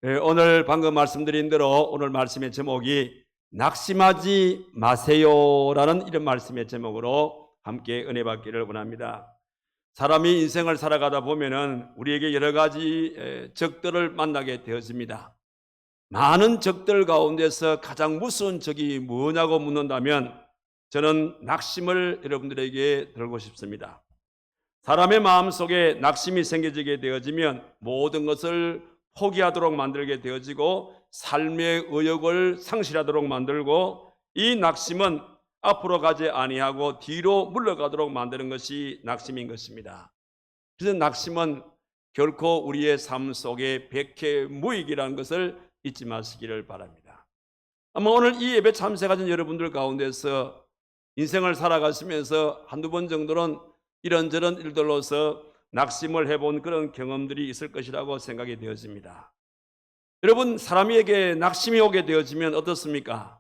오늘 방금 말씀드린 대로 오늘 말씀의 제목이 낙심하지 마세요라는 이런 말씀의 제목으로 함께 은혜 받기를 원합니다. 사람이 인생을 살아가다 보면은 우리에게 여러 가지 적들을 만나게 되어집니다. 많은 적들 가운데서 가장 무서운 적이 뭐냐고 묻는다면 저는 낙심을 여러분들에게 들고 싶습니다. 사람의 마음속에 낙심이 생겨지게 되어지면 모든 것을 포기하도록 만들게 되어지고 삶의 의욕을 상실하도록 만들고, 이 낙심은 앞으로 가지 아니하고 뒤로 물러가도록 만드는 것이 낙심인 것입니다. 그래서 낙심은 결코 우리의 삶 속에 백해무익이라는 것을 잊지 마시기를 바랍니다. 아마 오늘 이 예배 참석하신 여러분들 가운데서 인생을 살아가시면서 한두 번 정도는 이런저런 일들로서 낙심을 해본 그런 경험들이 있을 것이라고 생각이 되어집니다. 여러분, 사람에게 낙심이 오게 되어지면 어떻습니까?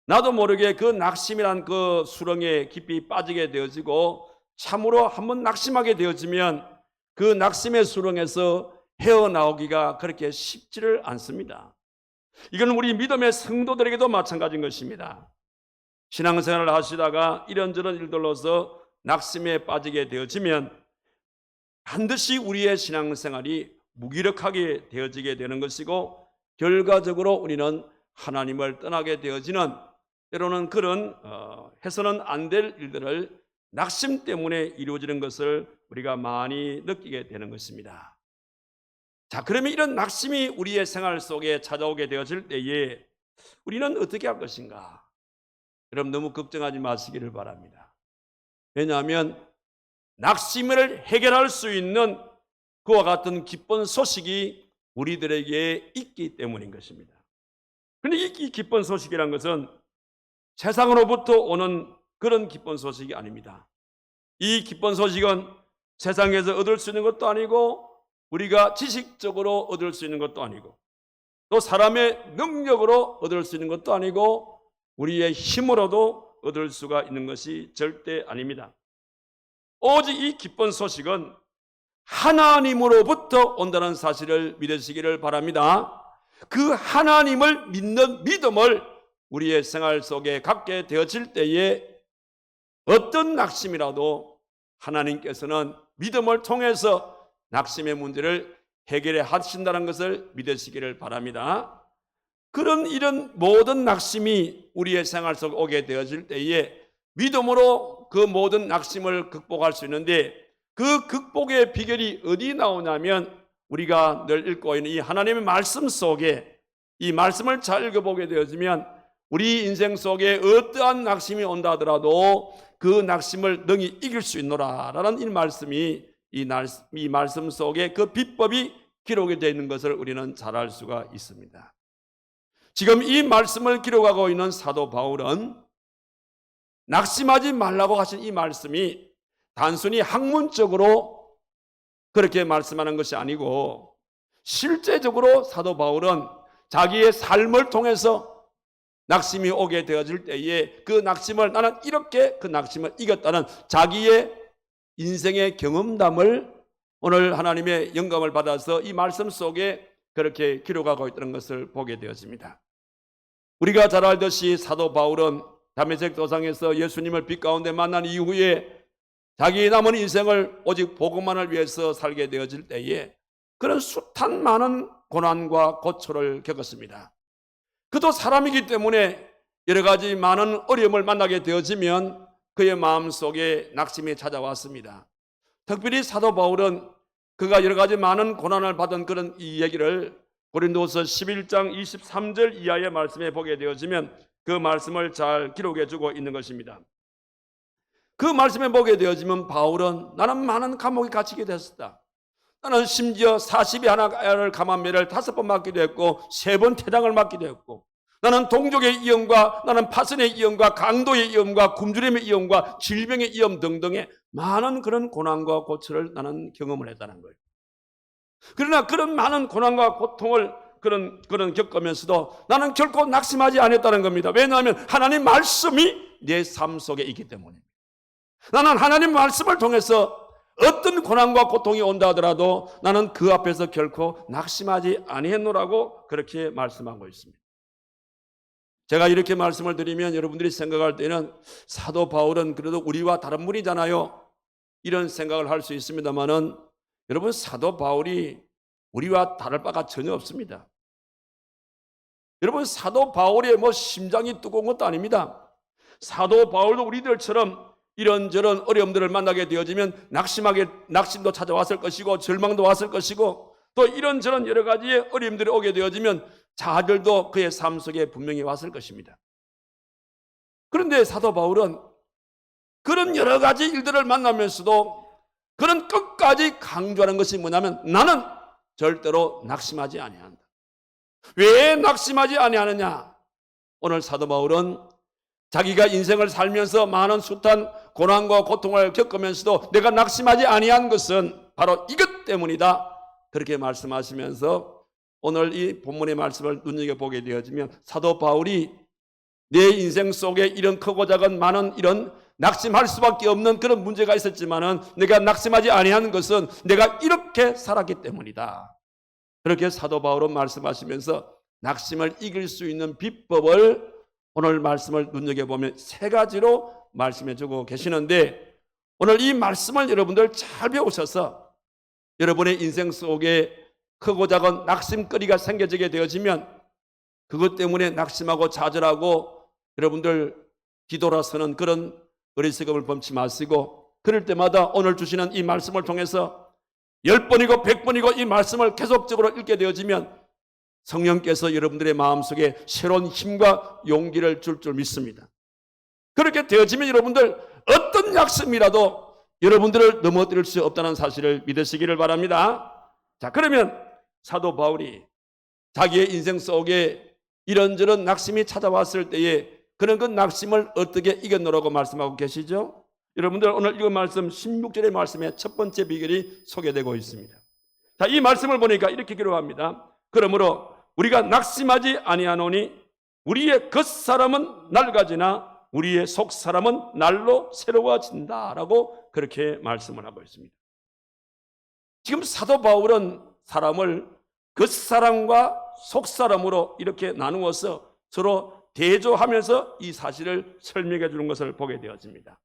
나도 모르게 그 낙심이란 그 수렁에 깊이 빠지게 되어지고, 참으로 한번 낙심하게 되어지면 그 낙심의 수렁에서 헤어나오기가 그렇게 쉽지를 않습니다. 이건 우리 믿음의 성도들에게도 마찬가지인 것입니다. 신앙생활을 하시다가 이런저런 일들로서 낙심에 빠지게 되어지면 반드시 우리의 신앙생활이 무기력하게 되어지게 되는 것이고, 결과적으로 우리는 하나님을 떠나게 되어지는, 때로는 그런 해서는 안 될 일들을 낙심 때문에 이루어지는 것을 우리가 많이 느끼게 되는 것입니다. 자, 그러면 이런 낙심이 우리의 생활 속에 찾아오게 되어질 때에 우리는 어떻게 할 것인가? 여러분, 너무 걱정하지 마시기를 바랍니다. 왜냐하면 낙심을 해결할 수 있는 그와 같은 기쁜 소식이 우리들에게 있기 때문인 것입니다. 그런데 이 기쁜 소식이란 것은 세상으로부터 오는 그런 기쁜 소식이 아닙니다. 이 기쁜 소식은 세상에서 얻을 수 있는 것도 아니고, 우리가 지식적으로 얻을 수 있는 것도 아니고, 또 사람의 능력으로 얻을 수 있는 것도 아니고, 우리의 힘으로도 얻을 수가 있는 것이 절대 아닙니다. 오직 이 기쁜 소식은 하나님으로부터 온다는 사실을 믿으시기를 바랍니다. 그 하나님을 믿는 믿음을 우리의 생활 속에 갖게 되어질 때에 어떤 낙심이라도 하나님께서는 믿음을 통해서 낙심의 문제를 해결해 하신다는 것을 믿으시기를 바랍니다. 그런 이런 모든 낙심이 우리의 생활 속에 오게 되어질 때에 믿음으로 그 모든 낙심을 극복할 수 있는데, 그 극복의 비결이 어디 나오냐면 우리가 늘 읽고 있는 이 하나님의 말씀 속에, 이 말씀을 잘 읽어보게 되어지면 우리 인생 속에 어떠한 낙심이 온다 하더라도 그 낙심을 능히 이길 수 있노라라는 이 말씀이 이 말씀 속에 그 비법이 기록이 되어 있는 것을 우리는 잘 알 수가 있습니다. 지금 이 말씀을 기록하고 있는 사도 바울은 낙심하지 말라고 하신 이 말씀이 단순히 학문적으로 그렇게 말씀하는 것이 아니고, 실제적으로 사도 바울은 자기의 삶을 통해서 낙심이 오게 되어질 때에 그 낙심을, 나는 이렇게 그 낙심을 이겼다는 자기의 인생의 경험담을 오늘 하나님의 영감을 받아서 이 말씀 속에 그렇게 기록하고 있다는 것을 보게 되었습니다. 우리가 잘 알듯이 사도 바울은 다메섹 도상에서 예수님을 빛 가운데 만난 이후에 자기 남은 인생을 오직 복음만을 위해서 살게 되어질 때에 그런 숱한 많은 고난과 고초를 겪었습니다. 그도 사람이기 때문에 여러 가지 많은 어려움을 만나게 되어지면 그의 마음속에 낙심이 찾아왔습니다. 특별히 사도 바울은 그가 여러 가지 많은 고난을 받은 그런 이 얘기를 고린도서 11장 23절 이하의 말씀에 보게 되어지면 그 말씀을 잘 기록해 주고 있는 것입니다. 그 말씀에 보게 되어지면 바울은 나는 많은 감옥에 갇히게 됐었다. 나는 심지어 40이 하나를 감한매를 5번 맞기도 했고 3번 퇴장을 맞기도 했고, 나는 동족의 위험과 나는 파선의 위험과 강도의 위험과 굶주림의 위험과 질병의 위험 등등의 많은 그런 고난과 고초를 나는 경험을 했다는 거예요. 그러나 그런 많은 고난과 고통을 그런 겪으면서도 나는 결코 낙심하지 않았다는 겁니다. 왜냐하면 하나님 말씀이 내 삶 속에 있기 때문입니다. 나는 하나님 말씀을 통해서 어떤 고난과 고통이 온다 하더라도 나는 그 앞에서 결코 낙심하지 아니했노라고 그렇게 말씀하고 있습니다. 제가 이렇게 말씀을 드리면 여러분들이 생각할 때는 사도 바울은 그래도 우리와 다른 분이잖아요, 이런 생각을 할 수 있습니다만은, 여러분, 사도 바울이 우리와 다를 바가 전혀 없습니다. 여러분, 사도 바울의 심장이 뜨거운 것도 아닙니다. 사도 바울도 우리들처럼 이런저런 어려움들을 만나게 되어지면 낙심도 찾아왔을 것이고, 절망도 왔을 것이고, 또 이런저런 여러 가지의 어려움들이 오게 되어지면 좌절도 그의 삶 속에 분명히 왔을 것입니다. 그런데 사도 바울은 그런 여러 가지 일들을 만나면서도 그런 끝까지 강조하는 것이 뭐냐면, 나는 절대로 낙심하지 아니한다. 왜 낙심하지 아니하느냐? 오늘 사도 바울은 자기가 인생을 살면서 많은 숱한 고난과 고통을 겪으면서도 내가 낙심하지 아니한 것은 바로 이것 때문이다, 그렇게 말씀하시면서 오늘 이 본문의 말씀을 눈여겨보게 되어지면, 사도 바울이 내 인생 속에 이런 크고 작은 많은 이런 낙심할 수밖에 없는 그런 문제가 있었지만은 내가 낙심하지 아니하는 것은 내가 이렇게 살았기 때문이다, 그렇게 사도 바울은 말씀하시면서 낙심을 이길 수 있는 비법을 오늘 말씀을 눈여겨보면 세 가지로 말씀해 주고 계시는데, 오늘 이 말씀을 여러분들 잘 배우셔서 여러분의 인생 속에 크고 작은 낙심거리가 생겨지게 되어지면 그것 때문에 낙심하고 좌절하고 여러분들 뒤돌아서는 그런 어리석음을 범치 마시고, 그럴 때마다 오늘 주시는 이 말씀을 통해서 10번이고 100번이고 이 말씀을 계속적으로 읽게 되어지면 성령께서 여러분들의 마음속에 새로운 힘과 용기를 줄 믿습니다. 그렇게 되어지면 여러분들 어떤 낙심이라도 여러분들을 넘어뜨릴 수 없다는 사실을 믿으시기를 바랍니다. 자, 그러면 사도 바울이 자기의 인생 속에 이런저런 낙심이 찾아왔을 때에 그런 그 낙심을 어떻게 이겨내라고 말씀하고 계시죠? 여러분들 오늘 읽은 말씀 16절의 말씀에 첫 번째 비결이 소개되고 있습니다. 자, 이 말씀을 보니까 이렇게 기록합니다. 그러므로 우리가 낙심하지 아니하노니 우리의 겉사람은 낡아지나 우리의 속사람은 날로 새로워진다라고 그렇게 말씀을 하고 있습니다. 지금 사도 바울은 사람을 겉사람과 속사람으로 이렇게 나누어서 서로 대조하면서 이 사실을 설명해 주는 것을 보게 되어집니다.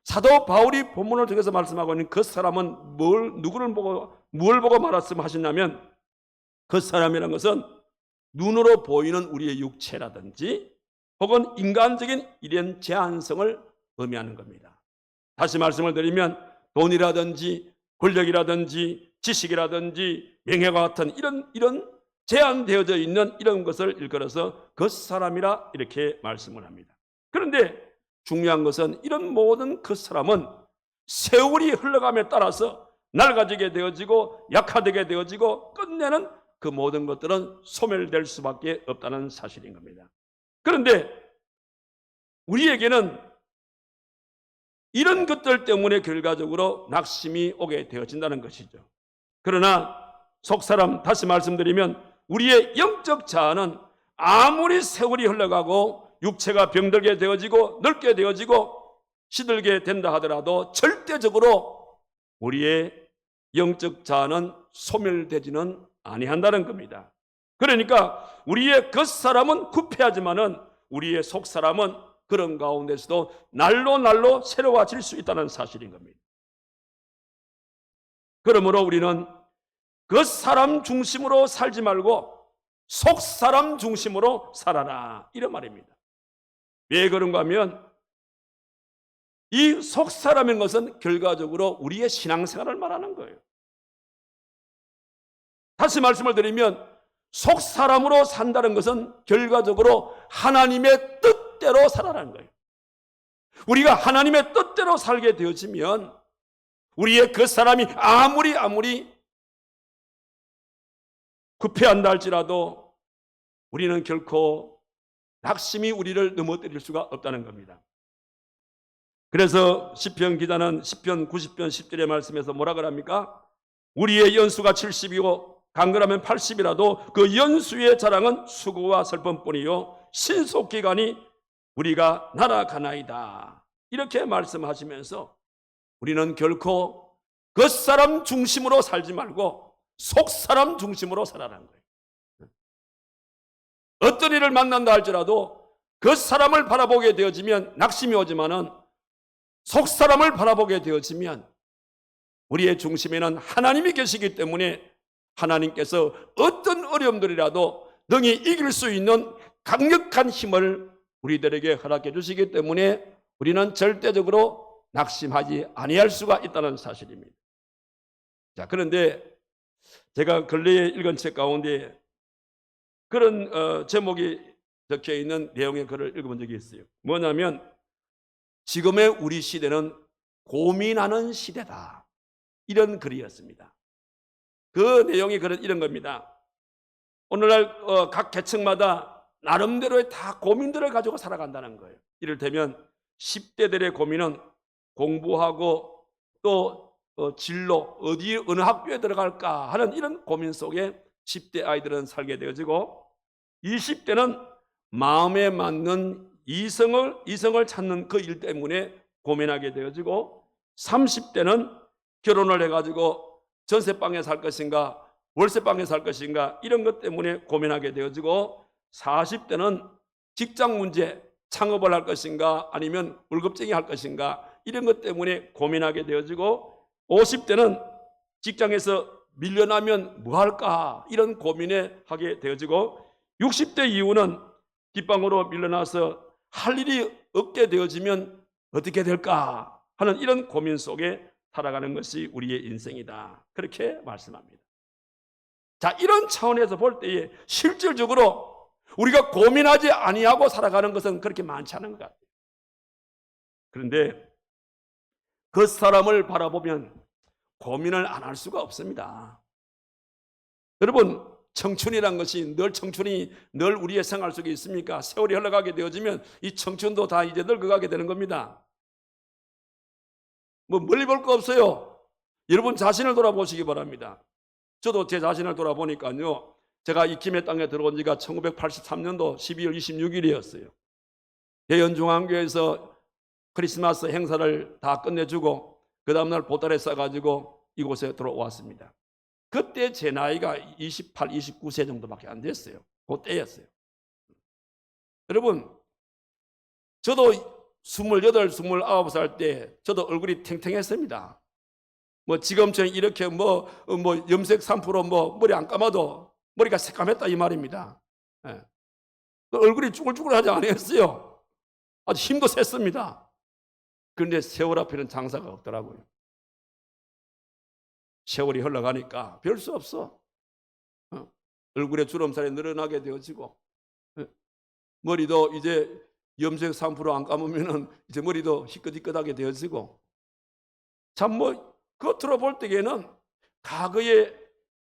사도 바울이 본문을 통해서 말씀하고 있는 겉사람은 누구를 보고 뭘 보고 말씀하셨냐면, 겉사람이라는 것은 눈으로 보이는 우리의 육체라든지 혹은 인간적인 이런 제한성을 의미하는 겁니다. 다시 말씀을 드리면 돈이라든지 권력이라든지 지식이라든지 명예와 같은 이런 제한되어져 있는 이런 것을 일컬어서 겉사람이라 이렇게 말씀을 합니다. 그런데 중요한 것은 이런 모든 겉사람은 세월이 흘러감에 따라서 낡아지게 되어지고 약화되게 되어지고 끝내는 그 모든 것들은 소멸될 수밖에 없다는 사실인 겁니다. 그런데 우리에게는 이런 것들 때문에 결과적으로 낙심이 오게 되어진다는 것이죠. 그러나 속사람, 다시 말씀드리면 우리의 영적 자아는 아무리 세월이 흘러가고 육체가 병들게 되어지고 늙게 되어지고 시들게 된다 하더라도 절대적으로 우리의 영적 자아는 소멸되지는 아니한다는 겁니다. 그러니까 우리의 겉사람은 구패하지만은 우리의 속사람은 그런 가운데서도 날로 새로워질 수 있다는 사실인 겁니다. 그러므로 우리는 겉사람 중심으로 살지 말고 속사람 중심으로 살아라, 이런 말입니다. 왜 그런가 하면 이 속사람인 것은 결과적으로 우리의 신앙생활을 말하는 거예요. 다시 말씀을 드리면 속사람으로 산다는 것은 결과적으로 하나님의 뜻대로 살아라는 거예요. 우리가 하나님의 뜻대로 살게 되어지면 우리의 그 사람이 아무리 구패한다 할지라도 우리는 결코 낙심이 우리를 넘어뜨릴 수가 없다는 겁니다. 그래서 시편 기자는 시편 90편 10절의 말씀에서 뭐라 그럽니까? 우리의 연수가 70이고 강건하면 80이라도 그 연수의 자랑은 수고와 슬픔뿐이요 신속기간이 우리가 날아가나이다, 이렇게 말씀하시면서 우리는 결코 겉사람 중심으로 살지 말고 속사람 중심으로 살아라는 거예요. 어떤 일을 만난다 할지라도 겉사람을 바라보게 되어지면 낙심이 오지만은 속사람을 바라보게 되어지면 우리의 중심에는 하나님이 계시기 때문에 하나님께서 어떤 어려움들이라도 능히 이길 수 있는 강력한 힘을 우리들에게 허락해 주시기 때문에 우리는 절대적으로 낙심하지 아니할 수가 있다는 사실입니다. 자, 그런데 제가 근래에 읽은 책 가운데 그런 제목이 적혀 있는 내용의 글을 읽어본 적이 있어요. 뭐냐면 지금의 우리 시대는 고민하는 시대다, 이런 글이었습니다. 그 내용이 이런 겁니다. 오늘날 각 계층마다 나름대로의 다 고민들을 가지고 살아간다는 거예요. 이를테면 10대들의 고민은 공부하고 또 진로, 어느 학교에 들어갈까 하는 이런 고민 속에 10대 아이들은 살게 되어지고, 20대는 마음에 맞는 이성을 찾는 그 일 때문에 고민하게 되어지고, 30대는 결혼을 해가지고 전세방에 살 것인가 월세방에 살 것인가 이런 것 때문에 고민하게 되어지고, 40대는 직장 문제, 창업을 할 것인가 아니면 월급쟁이 할 것인가 이런 것 때문에 고민하게 되어지고, 50대는 직장에서 밀려나면 뭐 할까 이런 고민에 하게 되어지고, 60대 이후는 뒷방으로 밀려나서 할 일이 없게 되어지면 어떻게 될까 하는 이런 고민 속에 살아가는 것이 우리의 인생이다, 그렇게 말씀합니다. 자, 이런 차원에서 볼 때에 실질적으로 우리가 고민하지 아니하고 살아가는 것은 그렇게 많지 않은 것 같아요. 그런데 그 사람을 바라보면 고민을 안 할 수가 없습니다. 여러분, 청춘이란 것이 청춘이 늘 우리의 생활 속에 있습니까? 세월이 흘러가게 되어지면 이 청춘도 다 이제 늙어가게 되는 겁니다. 뭐 멀리 볼 거 없어요. 여러분 자신을 돌아보시기 바랍니다. 저도 제 자신을 돌아보니까요, 제가 이 김해 땅에 들어온 지가 1983년도 12월 26일이었어요. 대연중앙교회에서 크리스마스 행사를 다 끝내주고 그 다음날 보따리 싸가지고 이곳에 들어왔습니다. 그때 제 나이가 28, 29세 정도밖에 안 됐어요. 그때였어요. 여러분, 저도 28, 29살 때 저도 얼굴이 탱탱했습니다. 뭐 지금처럼 이렇게 염색 3% 머리 안 감아도 머리가 새까맸다 이 말입니다. 예. 얼굴이 쭈글쭈글하지 않았어요. 아주 힘도 셌습니다. 그런데 세월 앞에는 장사가 없더라고요. 세월이 흘러가니까 별 수 없어. 얼굴에 주름살이 늘어나게 되어지고, 머리도 이제 염색 3%안 감으면 이제 머리도 희끗희끗하게 되어지고, 참 겉으로 볼 때에는 과거에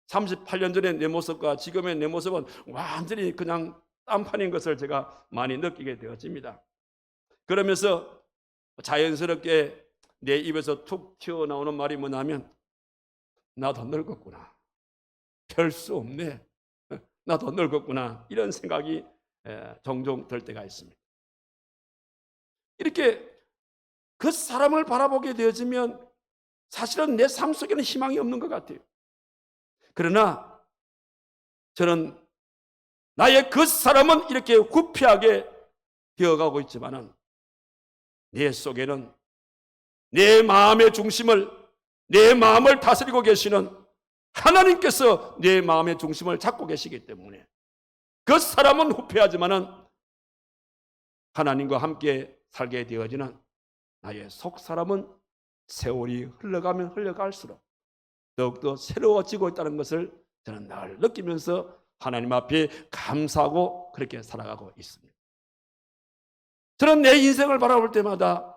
38년 전의 내 모습과 지금의 내 모습은 완전히 그냥 딴판인 것을 제가 많이 느끼게 되어집니다. 그러면서 자연스럽게 내 입에서 툭 튀어나오는 말이 뭐냐면, 나도 늙었구나, 별 수 없네, 나도 늙었구나, 이런 생각이 종종 들 때가 있습니다. 이렇게 그 사람을 바라보게 되어지면 사실은 내 삶 속에는 희망이 없는 것 같아요. 그러나 저는 나의 그 사람은 이렇게 구피하게 되어가고 있지만은 내 속에는 내 마음의 중심을, 내 마음을 다스리고 계시는 하나님께서 내 마음의 중심을 잡고 계시기 때문에 그 사람은 후패하지만은 하나님과 함께 살게 되어지는 나의 속 사람은 세월이 흘러가면 흘러갈수록 더욱더 새로워지고 있다는 것을 저는 늘 느끼면서 하나님 앞에 감사하고 그렇게 살아가고 있습니다. 저는 내 인생을 바라볼 때마다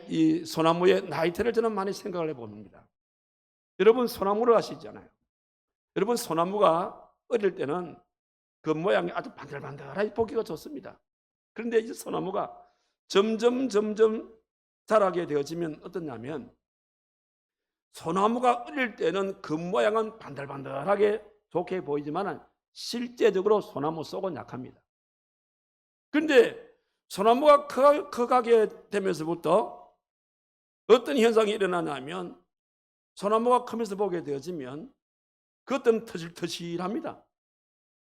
이 소나무의 나이테를 저는 많이 생각을 해봅니다. 여러분 소나무를 아시잖아요. 여러분 소나무가 어릴 때는 그 모양이 아주 반들반들하게 보기가 좋습니다. 그런데 이 소나무가 점점 자라게 되어지면 어떠냐면, 소나무가 어릴 때는 그 모양은 반들반들하게 좋게 보이지만 실제적으로 소나무 속은 약합니다. 그런데 소나무가 커가게 되면서부터 어떤 현상이 일어나냐면 소나무가 크면서 보게 되어지면 그것들은 터질터질합니다.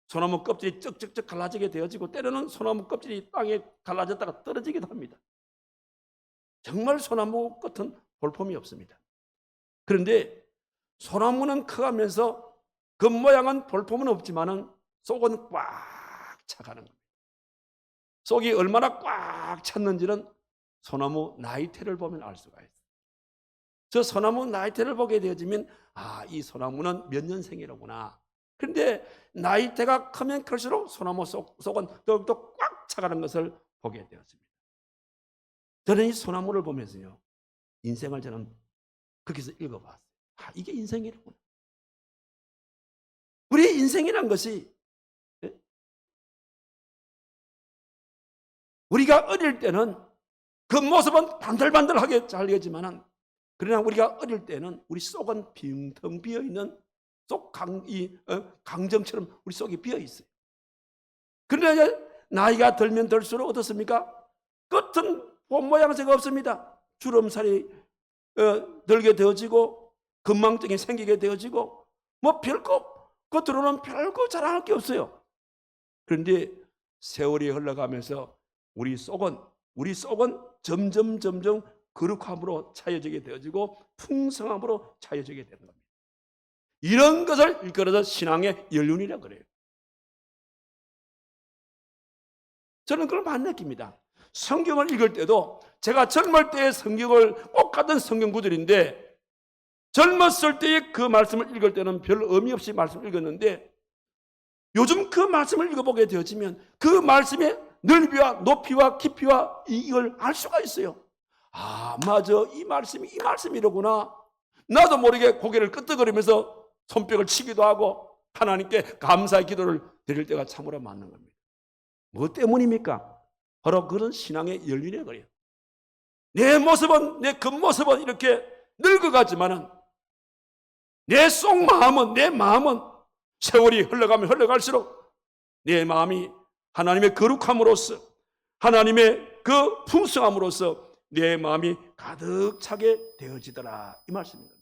소나무 껍질이 쩍쩍쩍 갈라지게 되어지고 때로는 소나무 껍질이 땅에 갈라졌다가 떨어지기도 합니다. 정말 소나무 끝은 볼품이 없습니다. 그런데 소나무는 커가면서 겉모양은 볼품은 없지만은 속은 꽉 차가는 겁니다. 속이 얼마나 꽉 찼는지는 소나무 나이테를 보면 알 수가 있어요. 저 소나무 나이테를 보게 되어지면 이 소나무는 몇 년생이로구나. 그런데 나이테가 크면 클수록 소나무 속은 더욱더 꽉 차가는 것을 보게 되었습니다. 저는 이 소나무를 보면서요, 인생을 저는 거기서 읽어봤어요. 이게 인생이로구나. 우리의 인생이란 것이 우리가 어릴 때는 그 모습은 반들반들하게 잘리지만은 그러나 우리가 어릴 때는 우리 속은 빙텅 비어있는 강정처럼 우리 속이 비어있어요. 그러나 나이가 들면 들수록 어떻습니까? 끝은 본 모양새가 없습니다. 주름살이 들게 되어지고 건망증이 생기게 되어지고 뭐 별거 겉으로는 별거 자랑할 게 없어요. 그런데 세월이 흘러가면서 우리 속은 점점 거룩함으로 차여지게 되어지고 풍성함으로 차여지게 되는 겁니다. 이런 것을 일컬어서 신앙의 연륜이라고 그래요. 저는 그걸 많이 느낍니다. 성경을 읽을 때도 제가 젊을 때의 성경을 꼭 같은 성경 구절인데 젊었을 때의 그 말씀을 읽을 때는 별 의미 없이 말씀을 읽었는데 요즘 그 말씀을 읽어보게 되어지면 그 말씀의 넓이와 높이와 깊이와 이걸 알 수가 있어요. 맞아. 이 말씀이로구나. 나도 모르게 고개를 끄덕거리면서 손뼉을 치기도 하고 하나님께 감사의 기도를 드릴 때가 참으로 많은 겁니다. 뭐 때문입니까? 바로 그런 신앙의 연륜에 그래요. 내 모습은, 내 겉모습은 이렇게 늙어가지만은 내 속마음은, 내 마음은 세월이 흘러가면 흘러갈수록 내 마음이 하나님의 거룩함으로써 하나님의 그 풍성함으로써 내 마음이 가득 차게 되어지더라, 이 말씀입니다.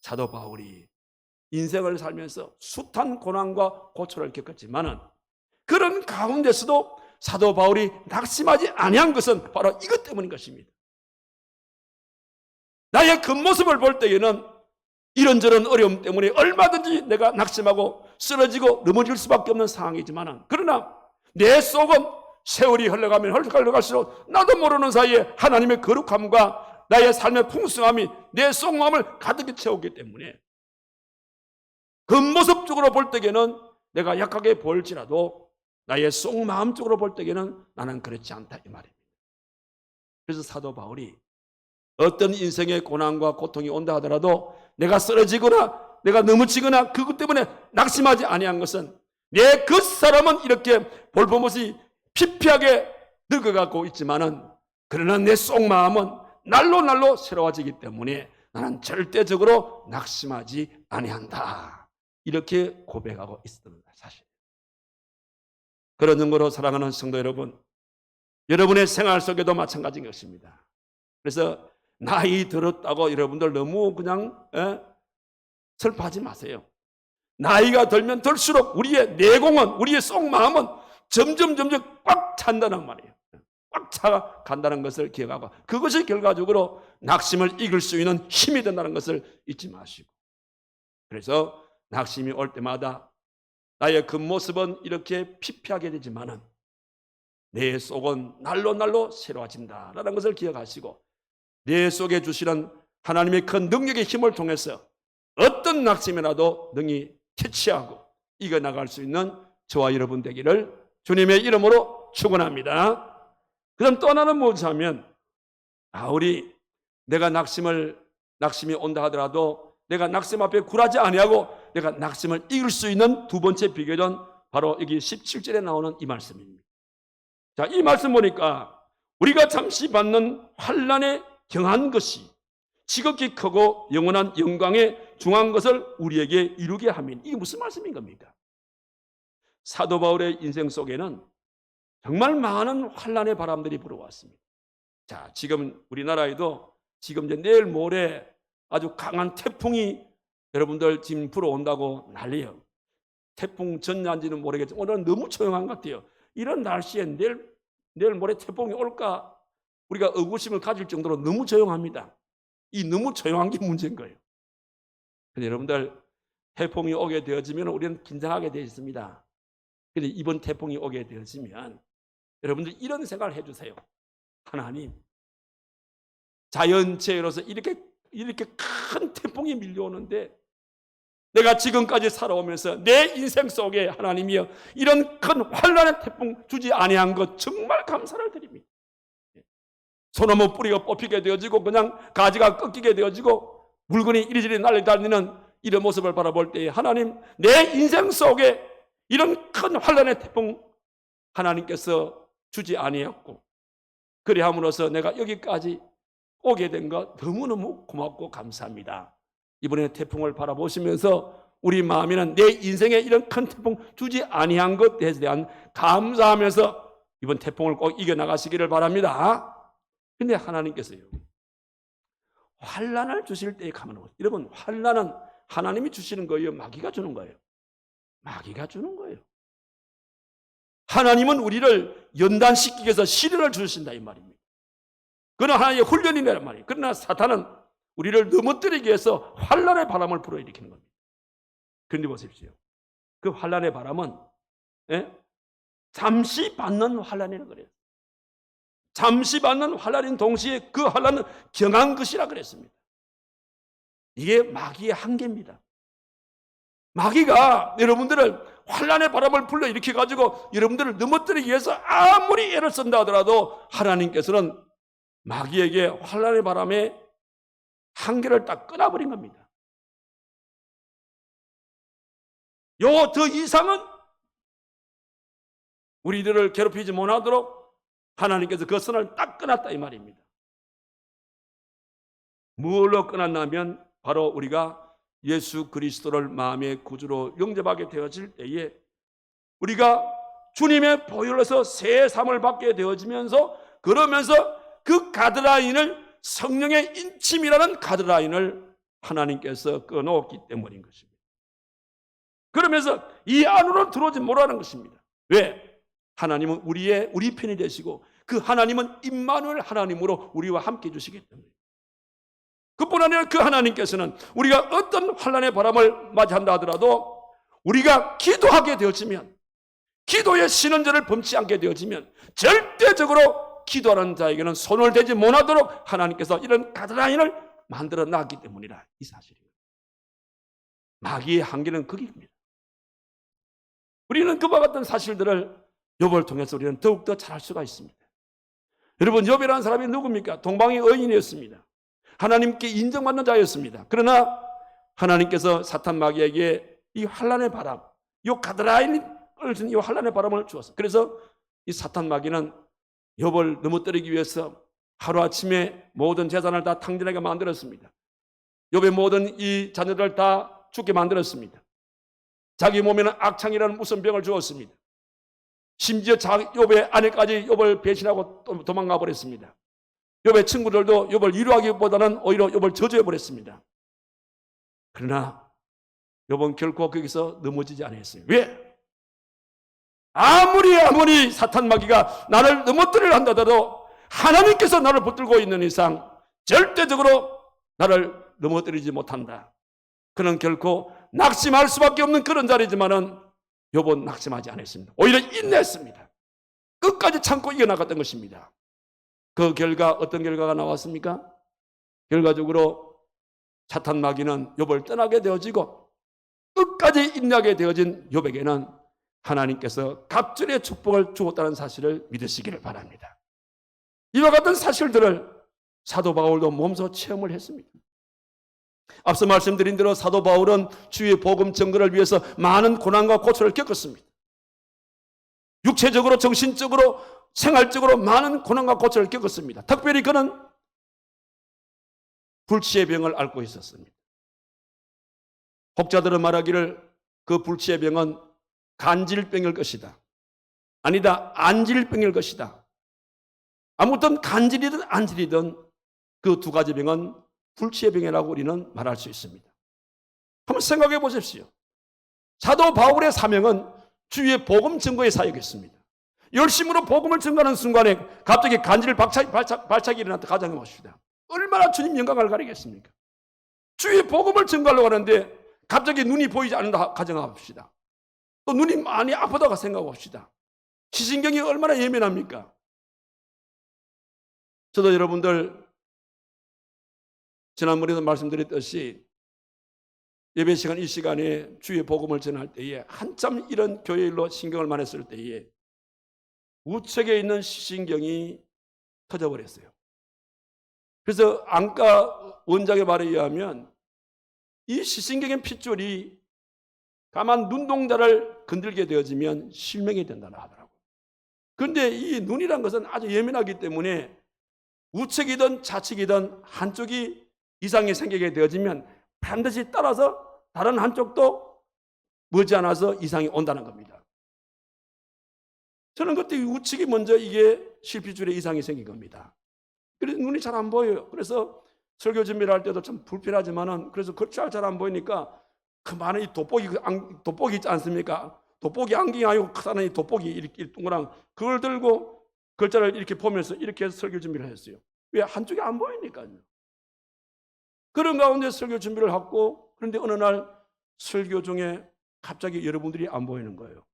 사도 바울이 인생을 살면서 숱한 고난과 고초를 겪었지만은 그런 가운데서도 사도 바울이 낙심하지 아니한 것은 바로 이것 때문인 것입니다. 나의 겉모습을 볼 때에는 이런저런 어려움 때문에 얼마든지 내가 낙심하고 쓰러지고 넘어질 수밖에 없는 상황이지만은 그러나 내 속은 세월이 흘러가면 흘러갈수록 나도 모르는 사이에 하나님의 거룩함과 나의 삶의 풍성함이 내 속마음을 가득히 채우기 때문에 겉모습적으로 볼 때에는 내가 약하게 보일지라도 나의 속마음적으로 볼 때에는 나는 그렇지 않다, 이 말입니다. 그래서 사도 바울이 어떤 인생의 고난과 고통이 온다 하더라도 내가 쓰러지거나 내가 넘어지거나 그것 때문에 낙심하지 아니한 것은 내 겉사람은 이렇게 볼품없이 피폐하게 늙어가고 있지만은 그러나 내 속마음은 날로 새로워지기 때문에 나는 절대적으로 낙심하지 아니한다, 이렇게 고백하고 있었던 사실. 그런 점으로 사랑하는 성도 여러분, 여러분의 생활 속에도 마찬가지인 것입니다. 그래서 나이 들었다고 여러분들 너무 그냥 슬퍼하지 마세요. 나이가 들면 들수록 우리의 내공은, 우리의 속마음은 점점 꽉 찬다는 말이에요. 꽉 차간다는 것을 기억하고 그것이 결과적으로 낙심을 이길 수 있는 힘이 된다는 것을 잊지 마시고, 그래서 낙심이 올 때마다 나의 겉모습은 이렇게 피폐하게 되지만은 내 속은 날로 새로워진다라는 것을 기억하시고 내 속에 주시는 하나님의 큰 능력의 힘을 통해서 어떤 낙심이라도 능히 캐치하고 이겨나갈 수 있는 저와 여러분 되기를 주님의 이름으로 축원합니다. 그 다음 또 하나는 무엇이냐면 바울이 내가 낙심이 온다 하더라도 내가 낙심 앞에 굴하지 아니하고 내가 낙심을 이길 수 있는 두 번째 비결은 바로 여기 17절에 나오는 이 말씀입니다. 자, 이 말씀 보니까 우리가 잠시 받는 환난에 경한 것이 지극히 크고 영원한 영광에 중한 것을 우리에게 이루게 하면, 이게 무슨 말씀인 겁니까? 사도 바울의 인생 속에는 정말 많은 환난의 바람들이 불어왔습니다. 자, 지금 우리나라에도 지금 이제 내일 모레 아주 강한 태풍이 여러분들 지금 불어온다고 난리예요. 태풍 전야인지는 모르겠지만 오늘은 너무 조용한 것 같아요. 이런 날씨에 내일 모레 태풍이 올까 우리가 의구심을 가질 정도로 너무 조용합니다. 이 너무 조용한 게 문제인 거예요. 근데 여러분들 태풍이 오게 되어지면 우리는 긴장하게 되어 있습니다. 근데 이번 태풍이 오게 되어지면 여러분들 이런 생각을 해주세요. 하나님, 자연재해로서 이렇게 큰 태풍이 밀려오는데 내가 지금까지 살아오면서 내 인생 속에 하나님이여 이런 큰 환난의 태풍 주지 아니한 것 정말 감사를 드립니다. 소나무 뿌리가 뽑히게 되어지고 그냥 가지가 꺾이게 되어지고 물건이 이리저리 날아다니는 이런 모습을 바라볼 때에 하나님, 내 인생 속에 이런 큰 환난의 태풍 하나님께서 주지 아니했고 그래 함으로써 내가 여기까지 오게 된 것 너무너무 고맙고 감사합니다. 이번에 태풍을 바라보시면서 우리 마음에는 내 인생에 이런 큰 태풍 주지 아니한 것에 대한 감사하면서 이번 태풍을 꼭 이겨나가시기를 바랍니다. 근데 하나님께서요, 환난을 주실 때에 가면 여러분, 환난은 하나님이 주시는 거예요? 마귀가 주는 거예요? 마귀가 주는 거예요. 하나님은 우리를 연단시키기 위해서 시련을 주신다 이 말입니다. 그건 하나님의 훈련이란 말이에요. 그러나 사탄은 우리를 넘어뜨리기 위해서 환난의 바람을 불어일으키는 겁니다. 그런데 보십시오. 그 환난의 바람은 잠시 받는 환난이라고 그래요. 잠시 받는 환난인 동시에 그 환난은 경한 것이라 그랬습니다. 이게 마귀의 한계입니다. 마귀가 여러분들을 환난의 바람을 불러일으켜 가지고 여러분들을 넘어뜨리기 위해서 아무리 애를 쓴다 하더라도 하나님께서는 마귀에게 환난의 바람에 한계를 딱 끊어버린 겁니다. 더 이상은 우리들을 괴롭히지 못하도록 하나님께서 그 선을 딱 끊었다 이 말입니다. 무엇로 끊었냐면 바로 우리가 예수 그리스도를 마음의 구주로 영접하게 되어질 때에 우리가 주님의 보혈로서 새 삶을 받게 되어지면서 그러면서 그 가드라인을 성령의 인침이라는 가드라인을 하나님께서 끊어놓기 때문인 것입니다. 그러면서 이 안으로 들어오지 못하는 것입니다. 왜? 하나님은 우리 편이 되시고 그 하나님은 임마누엘 하나님으로 우리와 함께 해주시기 때문에 그뿐 아니라 그 하나님께서는 우리가 어떤 환난의 바람을 맞이한다 하더라도 우리가 기도하게 되어지면 기도의 신원제를 범치 않게 되어지면 절대적으로 기도하는 자에게는 손을 대지 못하도록 하나님께서 이런 가드라인을 만들어 놨기 때문이라 이 사실이에요. 마귀의 한계는 거기입니다. 우리는 그와 같은 사실들을 욥을 통해서 우리는 더욱더 잘 알 수가 있습니다. 여러분, 욥이라는 사람이 누굽니까? 동방의 의인이었습니다. 하나님께 인정받는 자였습니다. 그러나 하나님께서 사탄 마귀에게 이 환난의 바람, 이 가드라인을 준 이 환난의 바람을 주었어요. 그래서 이 사탄 마귀는 욥을 넘어뜨리기 위해서 하루아침에 모든 재산을 다 탕진하게 만들었습니다. 욥의 모든 이 자녀들 다 죽게 만들었습니다. 자기 몸에는 악창이라는 무슨 병을 주었습니다. 심지어 욥의 아내까지 욥을 배신하고 도망가 버렸습니다. 욥의 친구들도 욥을 위로하기보다는 오히려 욥을 저주해 버렸습니다. 그러나 욥은 결코 거기서 넘어지지 않았어요. 왜? 아무리 사탄 마귀가 나를 넘어뜨리려 한다더라도 하나님께서 나를 붙들고 있는 이상 절대적으로 나를 넘어뜨리지 못한다. 그는 결코 낙심할 수밖에 없는 그런 자리지만은 욥은 낙심하지 않았습니다. 오히려 인내했습니다. 끝까지 참고 이겨나갔던 것입니다. 그 결과 어떤 결과가 나왔습니까? 결과적으로 사탄 마귀는 욥을 떠나게 되어지고 끝까지 인내하게 되어진 욥에게는 하나님께서 갑절의 축복을 주었다는 사실을 믿으시기를 바랍니다. 이와 같은 사실들을 사도 바울도 몸소 체험을 했습니다. 앞서 말씀드린 대로 사도 바울은 주의 복음 증거를 위해서 많은 고난과 고초를 겪었습니다. 육체적으로, 정신적으로, 생활적으로 많은 고난과 고초를 겪었습니다. 특별히 그는 불치의 병을 앓고 있었습니다. 혹자들은 말하기를 그 불치의 병은 간질병일 것이다. 아니다, 안질병일 것이다. 아무튼 간질이든 안질이든 그 두 가지 병은 불치의 병이라고 우리는 말할 수 있습니다. 한번 생각해 보십시오. 사도 바울의 사명은 주의 복음 증거의 사역이었습니다. 열심으로 복음을 증거하는 순간에 갑자기 간질 발작이 일어났다 가정해 봅시다. 얼마나 주님 영광을 가리겠습니까? 주의 복음을 증거하려고 하는데 갑자기 눈이 보이지 않는다 가정해 봅시다. 또 눈이 많이 아프다고 생각해 봅시다. 시신경이 얼마나 예민합니까? 저도 여러분들 지난번에도 말씀드렸듯이 예배 시간 이 시간에 주의 복음을 전할 때에 한참 이런 교회 일로 신경을 많이 쓸 때에 우측에 있는 시신경이 터져버렸어요. 그래서 안과 원장의 말에 의하면 이 시신경의 핏줄이 가만 눈동자를 건들게 되어지면 실명이 된다고 하더라고요. 그런데 이 눈이란 것은 아주 예민하기 때문에 우측이든 좌측이든 한쪽이 이상이 생기게 되어지면 반드시 따라서 다른 한쪽도 머지않아서 이상이 온다는 겁니다. 저는 그때 우측이 먼저 이게 실핏줄에 이상이 생긴 겁니다. 그래서 눈이 잘 안 보여요. 그래서 설교 준비를 할 때도 참 불편하지만은 그래서 잘 안 보이니까 그 많은 이 돋보기 있지 않습니까? 돋보기 안경이 아니고 크다는 이 돋보기 이렇게 동그란 그걸 들고 글자를 이렇게 보면서 이렇게 해서 설교 준비를 했어요. 왜? 한쪽이 안 보이니까요. 그런 가운데 설교 준비를 하고 그런데 어느 날 설교 중에 갑자기 여러분들이 안 보이는 거예요.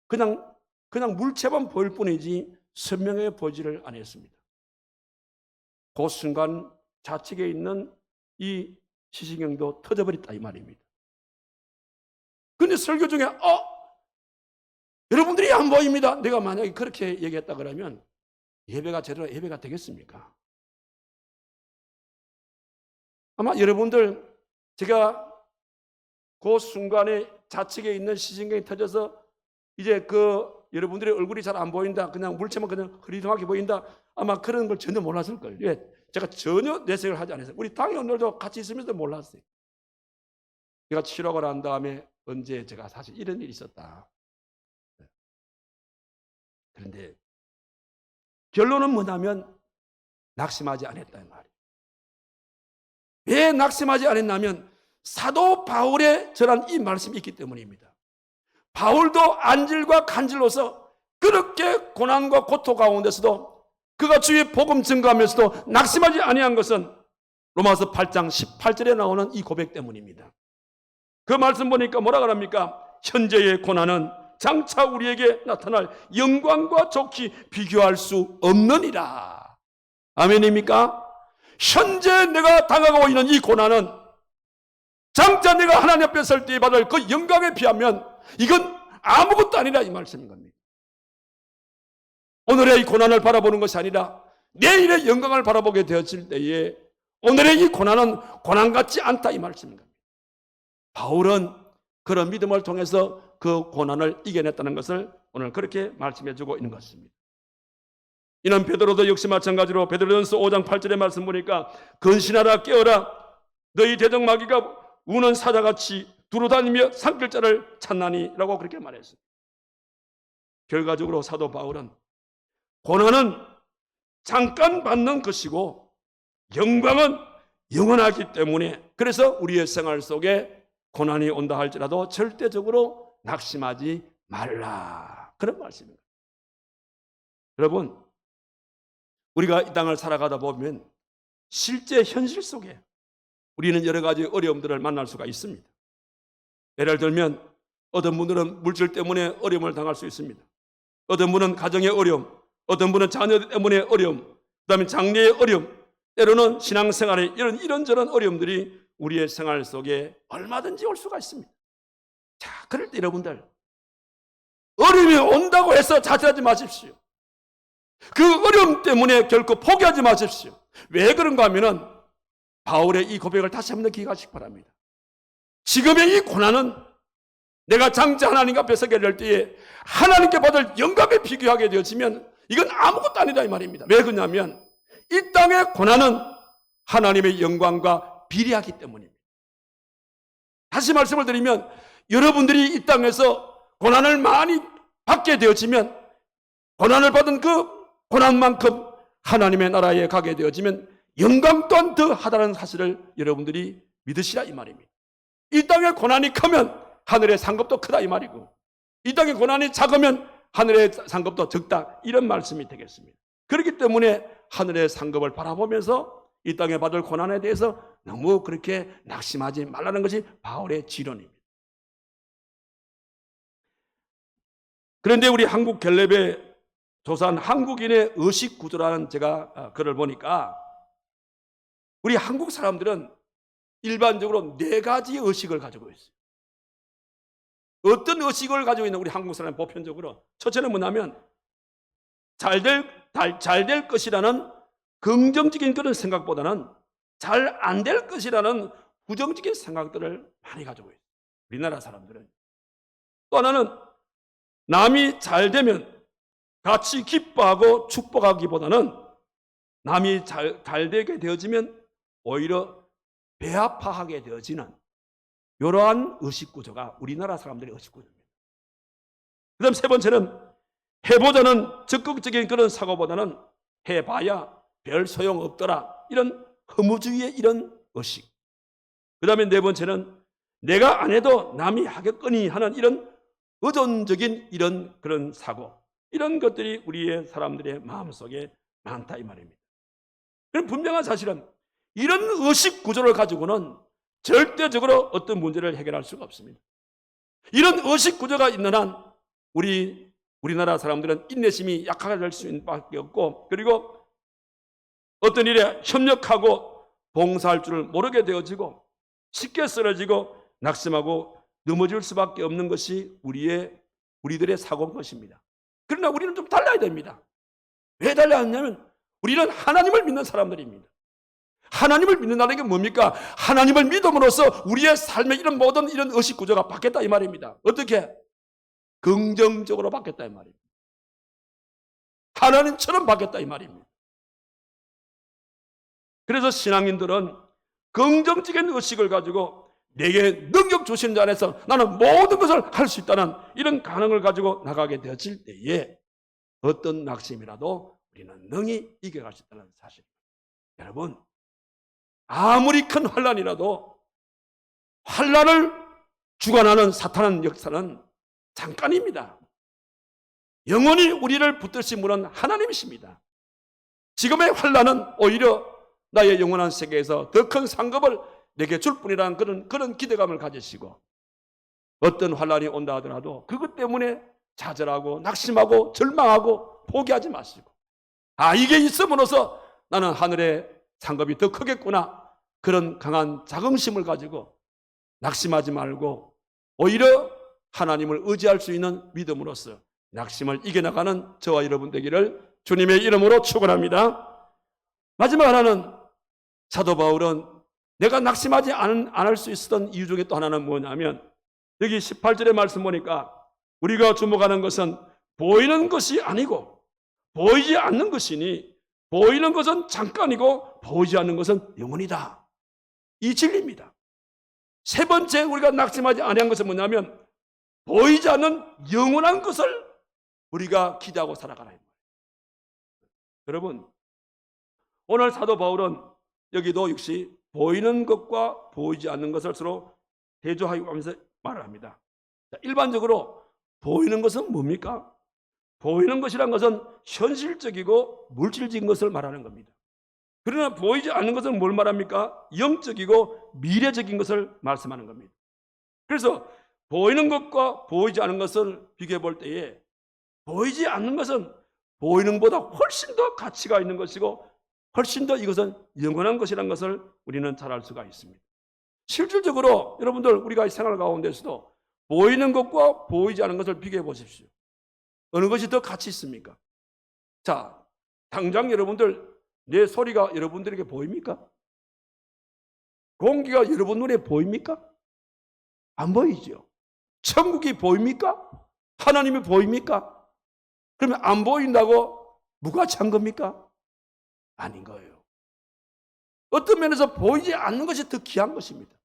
그냥 물체만 보일 뿐이지 선명하게 보지를 않았습니다. 그 순간 좌측에 있는 이 시신경도 터져버렸다 이 말입니다. 그런데 설교 중에 여러분들이 안 보입니다. 내가 만약에 그렇게 얘기했다 그러면 예배가 제대로 예배가 되겠습니까? 아마 여러분들 제가 그 순간에 좌측에 있는 시신경이 터져서 이제 여러분들의 얼굴이 잘 안 보인다. 그냥 물체만 그냥 흐리둥하게 보인다. 아마 그런 걸 전혀 몰랐을걸요. 왜? 제가 전혀 내색을 하지 않았어요. 우리 당연들도 같이 있으면서 몰랐어요. 제가 치료가 난 다음에 언제 제가 사실 이런 일이 있었다. 그런데 결론은 뭐냐면 낙심하지 않았다 이 말이에요. 왜 낙심하지 않았냐면 사도 바울의 전한 이 말씀이 있기 때문입니다. 바울도 안질과 간질로서 그렇게 고난과 고통 가운데서도 그가 주의 복음 증거하면서도 낙심하지 아니한 것은 로마서 8장 18절에 나오는 이 고백 때문입니다. 그 말씀 보니까 뭐라 그럽니까? 현재의 고난은 장차 우리에게 나타날 영광과 좋게 비교할 수 없느니라. 아멘입니까? 현재 내가 당하고 있는 이 고난은 장차 내가 하나님 앞에 설 때 받을 그 영광에 비하면 이건 아무것도 아니라 이 말씀인 겁니다. 오늘의 이 고난을 바라보는 것이 아니라 내일의 영광을 바라보게 되었을 때에 오늘의 이 고난은 고난 같지 않다 이 말씀인 겁니다. 바울은 그런 믿음을 통해서 그 고난을 이겨냈다는 것을 오늘 그렇게 말씀해 주고 있는 것입니다. 이는 베드로도 역시 마찬가지로 베드로전서 5장 8절의 말씀 보니까 근신하라 깨어라 너희 대적 마귀가 우는 사자같이 두루다니며 산길자를 찾나니 라고 그렇게 말했습니다. 결과적으로 사도 바울은 고난은 잠깐 받는 것이고 영광은 영원하기 때문에 그래서 우리의 생활 속에 고난이 온다 할지라도 절대적으로 낙심하지 말라 그런 말씀입니다. 여러분 우리가 이 땅을 살아가다 보면 실제 현실 속에 우리는 여러 가지 어려움들을 만날 수가 있습니다. 예를 들면 어떤 분들은 물질 때문에 어려움을 당할 수 있습니다. 어떤 분은 가정의 어려움, 어떤 분은 자녀 때문에 어려움, 그다음에 장래의 어려움, 때로는 신앙생활에 이런저런 어려움들이 우리의 생활 속에 얼마든지 올 수가 있습니다. 자, 그럴 때 여러분들 어려움이 온다고 해서 자퇴하지 마십시오. 그 어려움 때문에 결코 포기하지 마십시오. 왜 그런가 하면은 바울의 이 고백을 다시 한번 기억하시기 바랍니다. 지금의 이 고난은 내가 장차 하나님 앞에 서게 될 때에 하나님께 받을 영광에 비교하게 되어지면 이건 아무것도 아니다 이 말입니다. 왜 그러냐면 이 땅의 고난은 하나님의 영광과 비례하기 때문입니다. 다시 말씀을 드리면 여러분들이 이 땅에서 고난을 많이 받게 되어지면 고난을 받은 그 고난만큼 하나님의 나라에 가게 되어지면 영광 또한 더 하다는 사실을 여러분들이 믿으시라 이 말입니다. 이 땅의 고난이 크면 하늘의 상급도 크다 이 말이고, 이 땅의 고난이 작으면 하늘의 상급도 적다, 이런 말씀이 되겠습니다. 그렇기 때문에 하늘의 상급을 바라보면서 이 땅에 받을 고난에 대해서 너무 그렇게 낙심하지 말라는 것이 바울의 지론입니다. 그런데 우리 한국 갤럽에 조사한 한국인의 의식 구조라는 제가 글을 보니까 우리 한국 사람들은 일반적으로 4가지 의식을 가지고 있어요. 어떤 의식을 가지고 있는 우리 한국 사람은 보편적으로, 첫째는 뭐냐면 잘 될 것이라는 긍정적인 그런 생각보다는 잘 안 될 것이라는 부정적인 생각들을 많이 가지고 있어요, 우리나라 사람들은. 또 하나는 남이 잘 되면 같이 기뻐하고 축복하기보다는 남이 잘 되게 되어지면 오히려 배아파하게 되어지는 이러한 의식구조가 우리나라 사람들의 의식구조입니다. 그 다음 세 번째는 해보자는 적극적인 그런 사고보다는 해봐야 별 소용없더라, 이런 허무주의의 이런 의식. 그 다음에 네 번째는 내가 안 해도 남이 하겠거니 하는 이런 의존적인 이런 그런 사고, 이런 것들이 우리의 사람들의 마음속에 많다 이 말입니다. 그럼 분명한 사실은 이런 의식 구조를 가지고는 절대적으로 어떤 문제를 해결할 수가 없습니다. 이런 의식 구조가 있는 한 우리나라 사람들은 인내심이 약해질 수밖에 없고, 그리고 어떤 일에 협력하고 봉사할 줄을 모르게 되어지고 쉽게 쓰러지고 낙심하고 넘어질 수밖에 없는 것이 우리들의 사고인 것입니다. 그러나 우리는 좀 달라야 됩니다. 왜 달라야 하냐면 우리는 하나님을 믿는 사람들입니다. 하나님을 믿는다는 게 뭡니까? 하나님을 믿음으로써 우리의 삶의 이런 모든 이런 의식 구조가 바뀌었다 이 말입니다. 어떻게? 긍정적으로 바뀌었다 이 말입니다. 하나님처럼 바뀌었다 이 말입니다. 그래서 신앙인들은 긍정적인 의식을 가지고 내게 능력 주신 자 안에서 나는 모든 것을 할 수 있다는 이런 가능을 가지고 나가게 되어질 때에 어떤 낙심이라도 우리는 능히 이겨갈 수 있다는 사실입니다. 여러분, 아무리 큰 환난이라도 환난을 주관하는 사탄의 역사는 잠깐입니다. 영원히 우리를 붙드시는 하나님이십니다. 지금의 환난은 오히려 나의 영원한 세계에서 더 큰 상급을 내게 줄 뿐이라는 그런 기대감을 가지시고, 어떤 환난이 온다 하더라도 그것 때문에 좌절하고 낙심하고 절망하고 포기하지 마시고, 이게 있음으로써 나는 하늘의 상급이 더 크겠구나, 그런 강한 자긍심을 가지고 낙심하지 말고 오히려 하나님을 의지할 수 있는 믿음으로써 낙심을 이겨나가는 저와 여러분 되기를 주님의 이름으로 축원합니다. 마지막 하나는, 사도 바울은 내가 낙심하지 않을 수 있었던 이유 중에 또 하나는 뭐냐면, 여기 18절의 말씀 보니까 우리가 주목하는 것은 보이는 것이 아니고 보이지 않는 것이니 보이는 것은 잠깐이고 보이지 않는 것은 영원이다, 이 진리입니다. 세 번째 우리가 낙심하지 아니한 것은 뭐냐면 보이지 않는 영원한 것을 우리가 기대하고 살아가라. 여러분, 오늘 사도 바울은 여기도 역시 보이는 것과 보이지 않는 것을 서로 대조하면서 말을 합니다. 일반적으로 보이는 것은 뭡니까? 보이는 것이란 것은 현실적이고 물질적인 것을 말하는 겁니다. 그러나 보이지 않는 것은 뭘 말합니까? 영적이고 미래적인 것을 말씀하는 겁니다. 그래서 보이는 것과 보이지 않는 것을 비교해 볼 때에 보이지 않는 것은 보이는 것보다 훨씬 더 가치가 있는 것이고 훨씬 더 이것은 영원한 것이라는 것을 우리는 잘 알 수가 있습니다. 실질적으로 여러분들 우리가 생활 가운데서도 보이는 것과 보이지 않는 것을 비교해 보십시오. 어느 것이 더 가치 있습니까? 자, 당장 여러분들 내 소리가 여러분들에게 보입니까? 공기가 여러분 눈에 보입니까? 안 보이죠. 천국이 보입니까? 하나님이 보입니까? 그러면 안 보인다고 무가치한 겁니까? 아닌 거예요. 어떤 면에서 보이지 않는 것이 더 귀한 것입니다.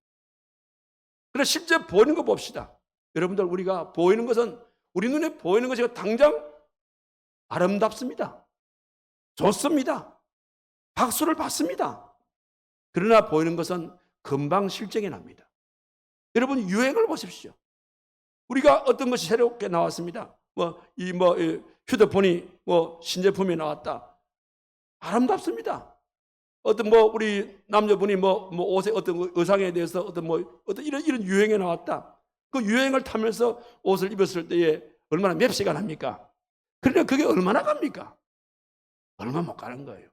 그래서 실제 보이는 거 봅시다. 여러분들 우리가 보이는 것은 우리 눈에 보이는 것이 당장 아름답습니다. 좋습니다. 박수를 받습니다. 그러나 보이는 것은 금방 실증이 납니다. 여러분 유행을 보십시오. 우리가 어떤 것이 새롭게 나왔습니다. 휴대폰이 신제품이 나왔다. 아름답습니다. 어떤 우리 남자분이 옷에 어떤 의상에 대해서 어떤 이런 유행이 나왔다. 그 유행을 타면서 옷을 입었을 때에 얼마나 맵시가 납니까? 그러나 그게 얼마나 갑니까? 얼마 못 가는 거예요.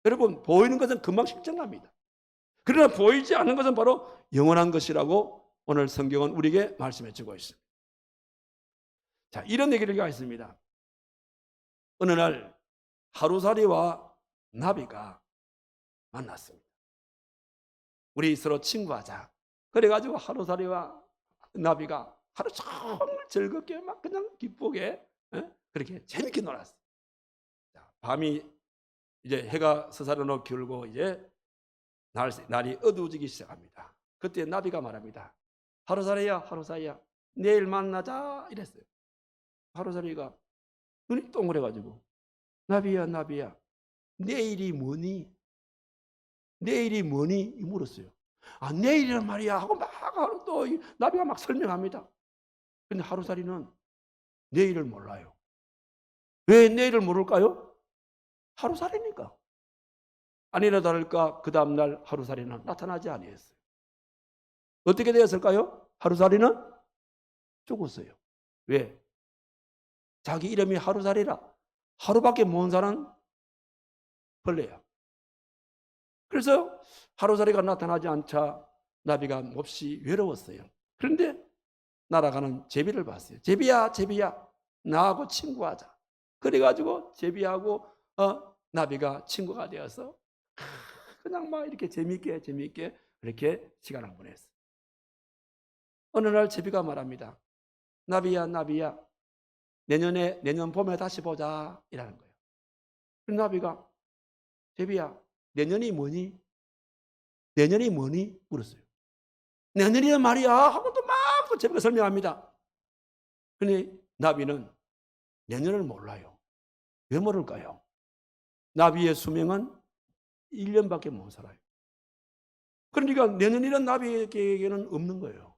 여러분 보이는 것은 금방 실증납니다. 그러나 보이지 않는 것은 바로 영원한 것이라고 오늘 성경은 우리에게 말씀해 주고 있습니다. 자, 이런 얘기를 하겠습니다. 어느 날 하루살이와 나비가 만났습니다. 우리 서로 친구하자. 그래가지고 하루살이와 나비가 하루 종일 즐겁게 막 그냥 기쁘게 그렇게 재밌게 놀았어요. 자, 밤이 이제 해가 서사르노 기울고 이제 날이 어두워지기 시작합니다. 그때 나비가 말합니다. 하루살이야, 하루살이야, 내일 만나자 이랬어요. 하루살이가 눈이 동그래가지고 나비야, 나비야, 내일이 뭐니? 내일이 뭐니? 물었어요. 아, 내일이란 말이야 하고 막 또 나비가 막 설명합니다. 근데 하루살이는 내일을 몰라요. 왜 내일을 모를까요? 하루살이니까. 아니나 다를까 그 다음날 하루살이는 나타나지 아니했어요. 어떻게 되었을까요? 하루살이는 죽었어요. 왜? 자기 이름이 하루살이라 하루밖에 못 사는 벌레야. 그래서 하루살이가 나타나지 않자 나비가 몹시 외로웠어요. 그런데 날아가는 제비를 봤어요. 제비야, 제비야, 나하고 친구하자. 그래가지고 제비하고 나비가 친구가 되어서 그냥 막 이렇게 재미있게 그렇게 시간을 보냈어요. 어느 날 제비가 말합니다. 나비야, 나비야, 내년 봄에 다시 보자 이라는 거예요. 그래서 나비가 제비야, 내년이 뭐니? 내년이 뭐니? 물었어요. 내년이란 말이야 하고 또 막 제비가 설명합니다. 그런데 나비는 내년을 몰라요. 왜 모를까요? 나비의 수명은 1년밖에 못 살아요. 그러니까 내년이란 나비에게는 없는 거예요.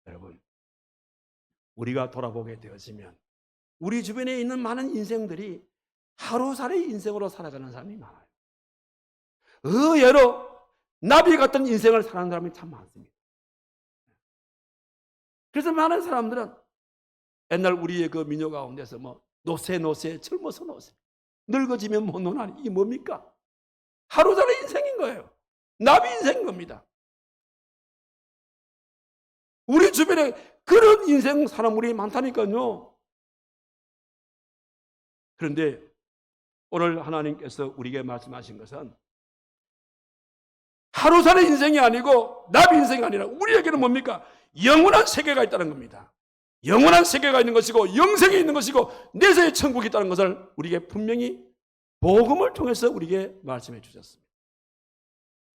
여러분, 우리가 돌아보게 되어지면 우리 주변에 있는 많은 인생들이 하루살이 인생으로 살아가는 사람이 많아요. 의외로 나비 같은 인생을 사는 사람이 참 많습니다. 그래서 많은 사람들은 옛날 우리의 그 민요 가운데서 노세 젊어서 노세 늙어지면 못 노나니 이게 뭡니까? 하루살이 인생인 거예요. 나비 인생인 겁니다. 우리 주변에 그런 인생 사람들이 많다니까요. 그런데 오늘 하나님께서 우리에게 말씀하신 것은 하루살이 인생이 아니고 나비 인생이 아니라 우리에게는 뭡니까? 영원한 세계가 있다는 겁니다. 영원한 세계가 있는 것이고 영생이 있는 것이고 내세의 천국이 있다는 것을 우리에게 분명히 복음을 통해서 우리에게 말씀해 주셨습니다.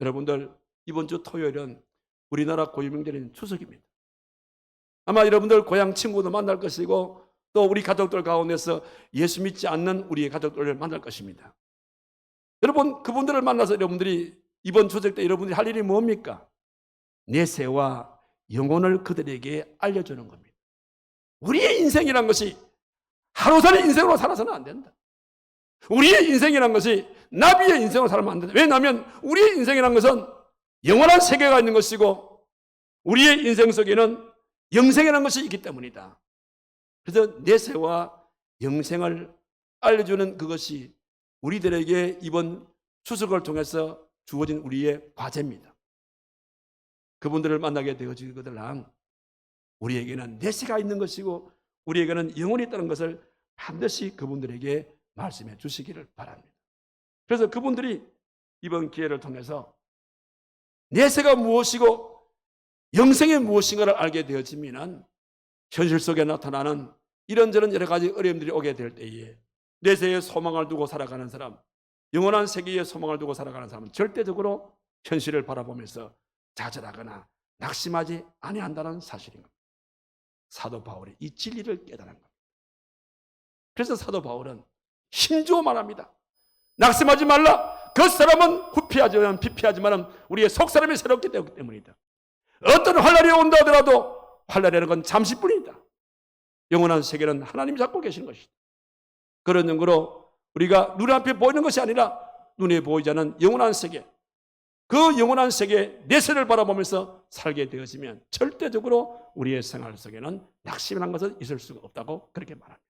여러분들 이번 주 토요일은 우리나라 고유명절인 추석입니다. 아마 여러분들 고향 친구도 만날 것이고 또 우리 가족들 가운데서 예수 믿지 않는 우리의 가족들을 만날 것입니다. 여러분 그분들을 만나서 여러분들이 이번 추석 때 여러분들이 할 일이 뭡니까? 내세와 영혼을 그들에게 알려주는 겁니다. 우리의 인생이란 것이 하루살이 인생으로 살아서는 안 된다. 우리의 인생이란 것이 나비의 인생으로 살면 안 된다. 왜냐하면 우리의 인생이란 것은 영원한 세계가 있는 것이고 우리의 인생 속에는 영생이라는 것이 있기 때문이다. 그래서 내세와 영생을 알려주는 그것이 우리들에게 이번 추석을 통해서 주어진 우리의 과제입니다. 그분들을 만나게 되어지거든 우리에게는 내세가 있는 것이고 우리에게는 영혼이 있다는 것을 반드시 그분들에게 말씀해 주시기를 바랍니다. 그래서 그분들이 이번 기회를 통해서 내세가 무엇이고 영생이 무엇인가를 알게 되어지면 현실 속에 나타나는 이런저런 여러 가지 어려움들이 오게 될 때에 내세에 소망을 두고 살아가는 사람, 영원한 세계에 소망을 두고 살아가는 사람은 절대적으로 현실을 바라보면서 좌절하거나 낙심하지 아니한다는 사실인 겁니다. 사도 바울이 이 진리를 깨달은 겁니다. 그래서 사도 바울은 힘주어 말합니다. 낙심하지 말라. 그 사람은 후피하지만 피폐하지만 우리의 속사람이 새롭게 되었기 때문이다. 어떤 환난이 온다 하더라도 환난이라는 건 잠시뿐이다. 영원한 세계는 하나님이 잡고 계신 것이다. 그런 연구로 우리가 눈앞에 보이는 것이 아니라 눈에 보이지 않는 영원한 세계, 그 영원한 세계 내세를 바라보면서 살게 되어지면 절대적으로 우리의 생활 속에는 낙심이라는 것은 있을 수가 없다고 그렇게 말합니다.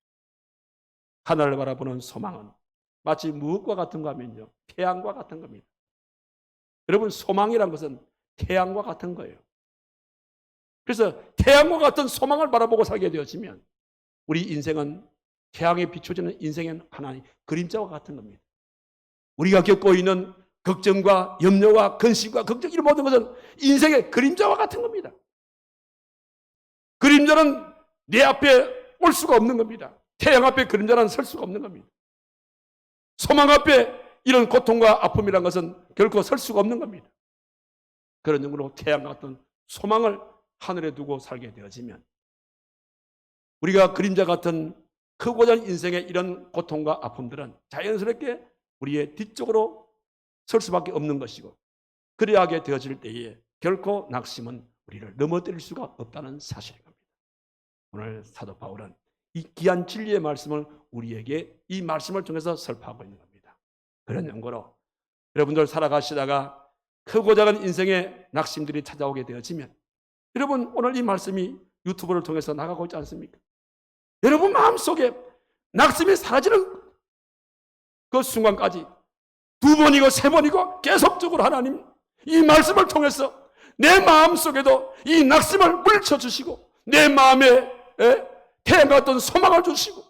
하늘을 바라보는 소망은 마치 무엇과 같은가 하면요, 태양과 같은 겁니다. 여러분, 소망이란 것은 태양과 같은 거예요. 그래서 태양과 같은 소망을 바라보고 살게 되어지면 우리 인생은 태양에 비춰지는 인생의 하나의 그림자와 같은 겁니다. 우리가 겪고 있는 걱정과 염려와 근심과 걱정, 이런 모든 것은 인생의 그림자와 같은 겁니다. 그림자는 내 앞에 올 수가 없는 겁니다. 태양 앞에 그림자는 설 수가 없는 겁니다. 소망 앞에 이런 고통과 아픔이란 것은 결코 설 수가 없는 겁니다. 그런 점으로 태양 같은 소망을 하늘에 두고 살게 되어지면 우리가 그림자 같은 크고 작은 인생의 이런 고통과 아픔들은 자연스럽게 우리의 뒤쪽으로 설 수밖에 없는 것이고, 그래야 하게 되어질 때에 결코 낙심은 우리를 넘어뜨릴 수가 없다는 사실인 겁니다. 오늘 사도 바울은 이 귀한 진리의 말씀을 우리에게 이 말씀을 통해서 설파하고 있는 겁니다. 그런 연고로 여러분들 살아가시다가 크고 작은 인생의 낙심들이 찾아오게 되어지면, 여러분 오늘 이 말씀이 유튜브를 통해서 나가고 있지 않습니까? 여러분 마음속에 낙심이 사라지는 그 순간까지 2번이고 3번이고 계속적으로 하나님 이 말씀을 통해서 내 마음속에도 이 낙심을 물쳐주시고 내 마음에 태양 같은 소망을 주시고,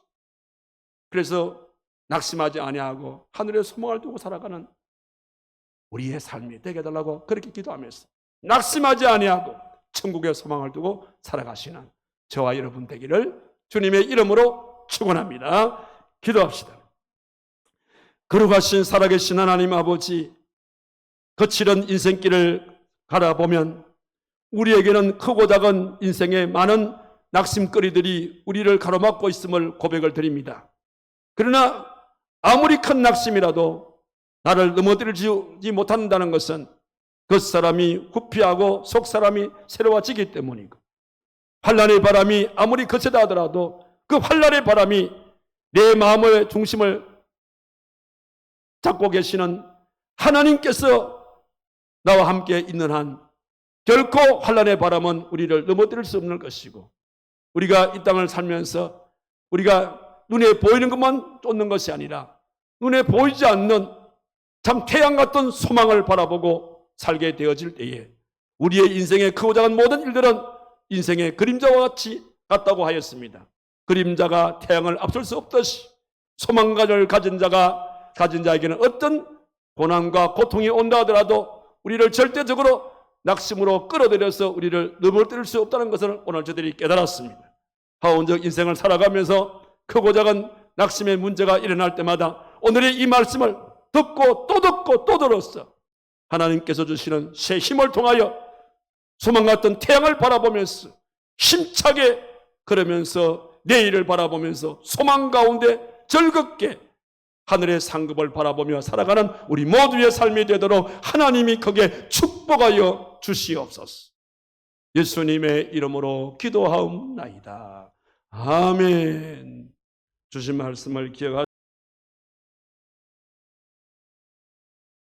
그래서 낙심하지 아니하고 하늘에 소망을 두고 살아가는 우리의 삶이 되게 해달라고 그렇게 기도하면서 낙심하지 아니하고 천국의 소망을 두고 살아가시는 저와 여러분 되기를 주님의 이름으로 축원합니다. 기도합시다. 거룩하신 살아계신 하나님 아버지, 거칠은 인생길을 가다보면 우리에게는 크고 작은 인생의 많은 낙심거리들이 우리를 가로막고 있음을 고백을 드립니다. 그러나 아무리 큰 낙심이라도 나를 넘어뜨리지 못한다는 것은 그 사람이 후피하고 속 사람이 새로워지기 때문이고, 환난의 바람이 아무리 거세다 하더라도 그 환난의 바람이 내 마음의 중심을 잡고 계시는 하나님께서 나와 함께 있는 한 결코 환난의 바람은 우리를 넘어뜨릴 수 없는 것이고, 우리가 이 땅을 살면서 우리가 눈에 보이는 것만 쫓는 것이 아니라 눈에 보이지 않는 참 태양 같은 소망을 바라보고 살게 되어질 때에 우리의 인생의 크고 작은 모든 일들은 인생의 그림자와 같이 같다고 하였습니다. 그림자가 태양을 앞설 수 없듯이 소망을 가진 자에게는 어떤 고난과 고통이 온다 하더라도 우리를 절대적으로 낙심으로 끌어들여서 우리를 넘어뜨릴 수 없다는 것을 오늘 저들이 깨달았습니다. 하온적 인생을 살아가면서 크고 작은 낙심의 문제가 일어날 때마다 오늘의 이 말씀을 듣고 또 들었어 하나님께서 주시는 새 힘을 통하여 소망 같은 태양을 바라보면서 힘차게 걸으면서 내일을 바라보면서 소망 가운데 즐겁게 하늘의 상급을 바라보며 살아가는 우리 모두의 삶이 되도록 하나님이 거기에 축복하여 주시옵소서. 예수님의 이름으로 기도하옵나이다. 아멘. 주신 말씀을 기억하시고